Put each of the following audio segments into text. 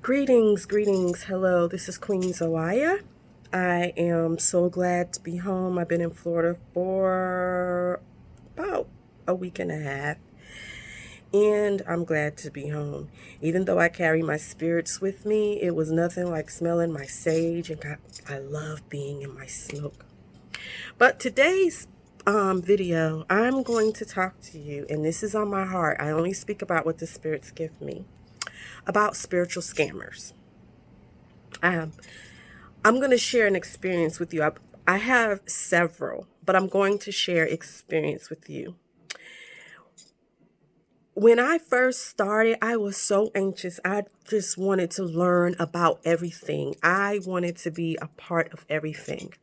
Greetings. Hello, this is Queen Zawaya. I am so glad to be home. I've been in Florida for about a week and a half, and I'm glad to be home. Even though I carry my spirits with me, it was nothing like smelling my sage, and I love being in my smoke. But today's video, I'm going to talk to you, and this is on my heart. I only speak about what the spirits give me, about spiritual scammers. Um, I'm going to share an experience with you. I have several, but I'm going to share experience with you. When I first started, I was so anxious. I just wanted to learn about everything. I wanted to be a part of everything.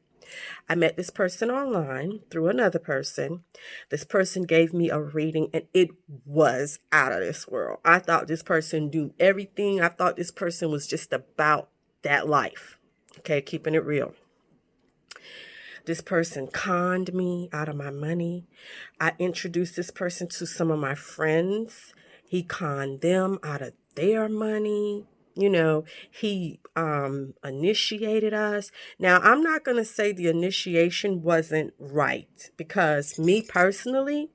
I met this person online through another person. This person gave me a reading and it was out of this world. I thought this person knew everything. I thought this person was just about that life. Okay, keeping it real. This person conned me out of my money. I introduced this person to some of my friends. He conned them out of their money. He initiated us. Now, I'm not going to say the initiation wasn't right because me personally,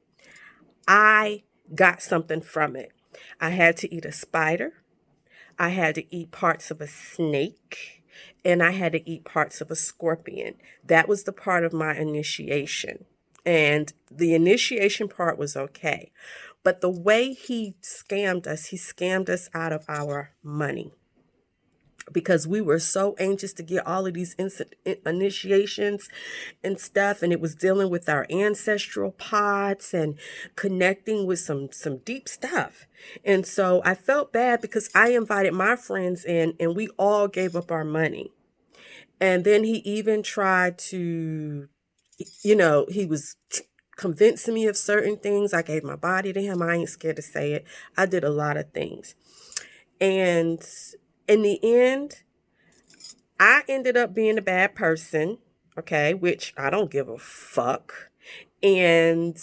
I got something from it. I had to eat a spider. I had to eat parts of a snake, and I had to eat parts of a scorpion. That was the part of my initiation. And the initiation part was okay. But the way he scammed us out of our money. Because we were so anxious to get all of these initiations and stuff, and it was dealing with our ancestral pods and connecting with some deep stuff. And so I felt bad because I invited my friends in and we all gave up our money. And then he even tried to, he was convincing me of certain things. I gave my body to him. I ain't scared to say it. I did a lot of things. And in the end, I ended up being a bad person, okay, which I don't give a fuck. And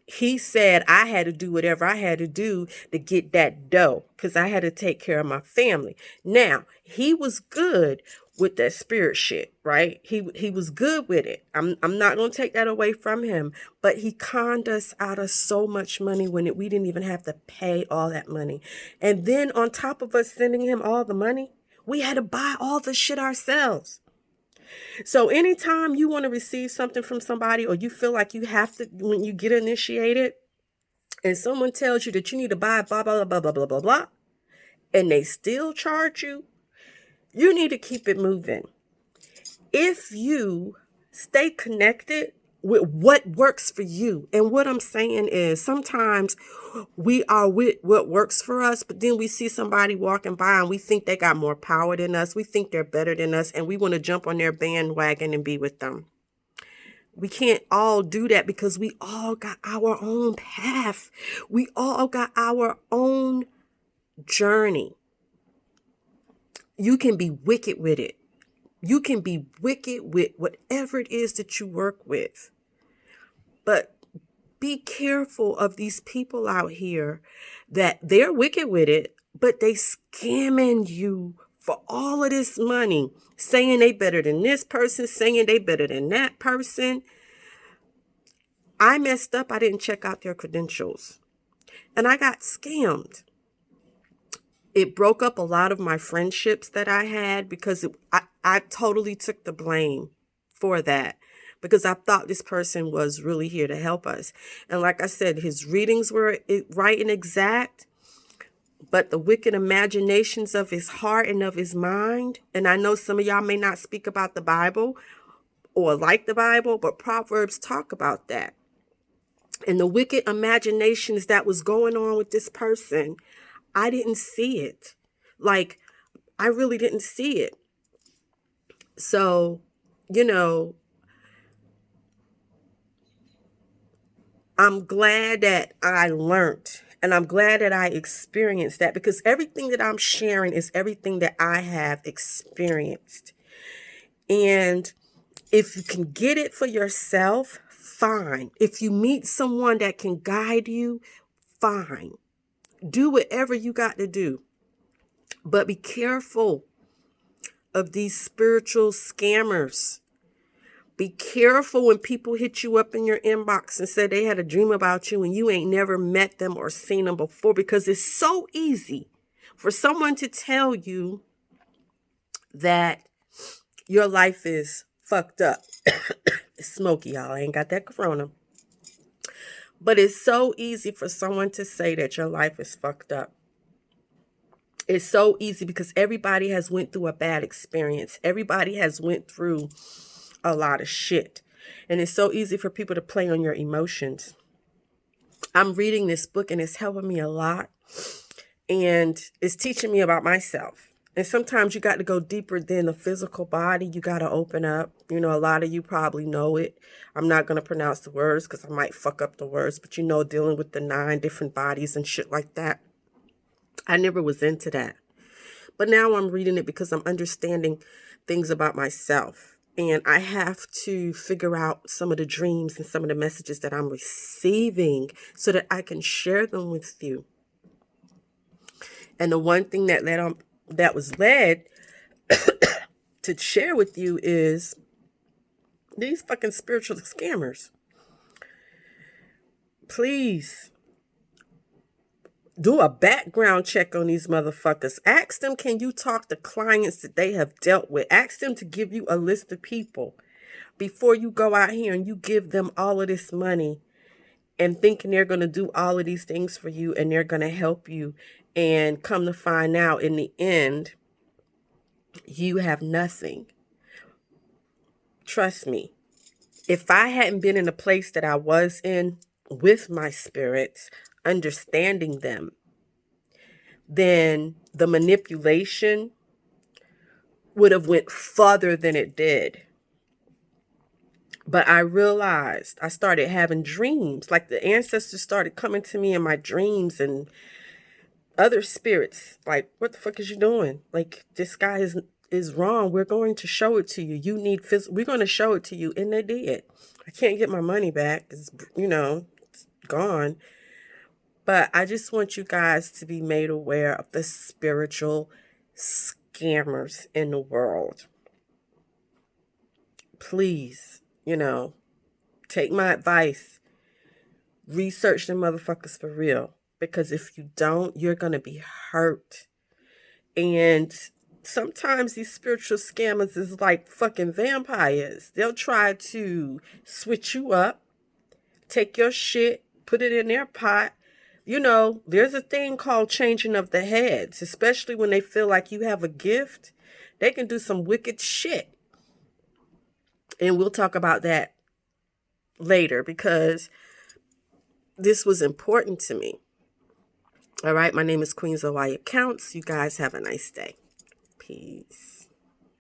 he said I had to do whatever I had to do to get that dough because I had to take care of my family. Now, he was good with that spirit shit, right? He was good with it. I'm not going to take that away from him, but he conned us out of so much money when we didn't even have to pay all that money. And then on top of us sending him all the money, we had to buy all the shit ourselves. So anytime you want to receive something from somebody or you feel like you have to, when you get initiated and someone tells you that you need to buy blah, blah, blah, blah, blah, blah, blah, and they still charge you, you need to keep it moving. If you stay connected with what works for you. And what I'm saying is sometimes we are with what works for us, but then we see somebody walking by and we think they got more power than us. We think they're better than us and we want to jump on their bandwagon and be with them. We can't all do that because we all got our own path. We all got our own journey. You can be wicked with it. You can be wicked with whatever it is that you work with. But be careful of these people out here that they're wicked with it, but they scamming you for all of this money, saying they better than this person, saying they better than that person. I messed up. I didn't check out their credentials and I got scammed. It broke up a lot of my friendships that I had because I totally took the blame for that. Because I thought this person was really here to help us. And like I said, his readings were right and exact, but the wicked imaginations of his heart and of his mind. And I know some of y'all may not speak about the Bible or like the Bible, but Proverbs talk about that. And the wicked imaginations that was going on with this person, I didn't see it. Like, I really didn't see it. So, I'm glad that I learned and I'm glad that I experienced that because everything that I'm sharing is everything that I have experienced. And if you can get it for yourself, fine. If you meet someone that can guide you, fine. Do whatever you got to do. But be careful of these spiritual scammers. Be careful when people hit you up in your inbox and say they had a dream about you and you ain't never met them or seen them before, because it's so easy for someone to tell you that your life is fucked up. It's smoky, y'all. I ain't got that corona. But it's so easy for someone to say that your life is fucked up. It's so easy because everybody has went through a bad experience. Everybody has went through a lot of shit. And it's so easy for people to play on your emotions. I'm reading this book and it's helping me a lot. And it's teaching me about myself. And sometimes you got to go deeper than the physical body. You got to open up. You know, a lot of you probably know it. I'm not going to pronounce the words because I might fuck up the words. But you know, dealing with the 9 different bodies and shit like that. I never was into that. But now I'm reading it because I'm understanding things about myself. And I have to figure out some of the dreams and some of the messages that I'm receiving so that I can share them with you. And the one thing that was led to share with you is these fucking spiritual scammers. Please do a background check on these motherfuckers. Ask them, can you talk to clients that they have dealt with? Ask them to give you a list of people before you go out here and you give them all of this money and thinking they're going to do all of these things for you and they're going to help you. And come to find out in the end, you have nothing. Trust me. If I hadn't been in the place that I was in with my spirits, understanding them, then the manipulation would have went further than it did. But I realized I started having dreams, like the ancestors started coming to me in my dreams and other spirits, like, what the fuck is you doing? Like, this guy is wrong. We're going to show it to you. You need we're going to show it to you. And they did. I can't get my money back. It's, it's gone. But I just want you guys to be made aware of the spiritual scammers in the world. Please, take my advice. Research the motherfuckers for real. Because if you don't, you're going to be hurt. And sometimes these spiritual scammers is like fucking vampires. They'll try to switch you up, take your shit, put it in their pot. There's a thing called changing of the heads, especially when they feel like you have a gift. They can do some wicked shit. And we'll talk about that later because this was important to me. All right, my name is Queen Zawaya Counts. You guys have a nice day. Peace.